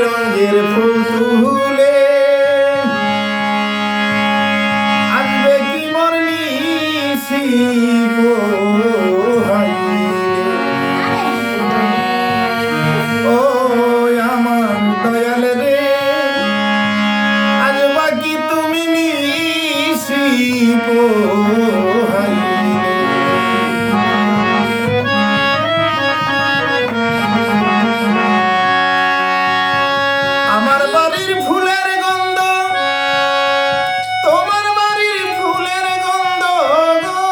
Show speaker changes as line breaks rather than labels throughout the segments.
রঙের ফুল তুলে আসবে কি মোর নিশি গো ও আমার দয়াল রে আসবা কি তুমি নিশি গো আমার বাড়ির ফুলের গন্ধ তোমার বাড়ির ফুলের গন্ধ গো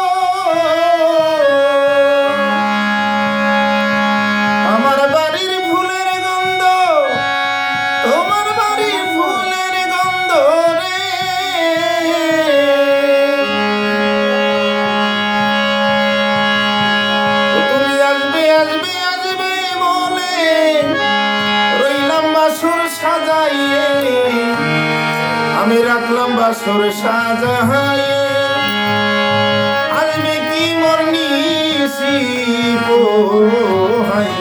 আমার বাড়ির ফুলের গন্ধ তোমার বাড়ির ফুলের গন্ধ রে তুমি আসবে আসবে আসবে বলে রইলাম বাসর সাজাইয়ে আমি রাখলাম বাসর সাজাইয়ে আসবে কি মোর নিশি গো হাই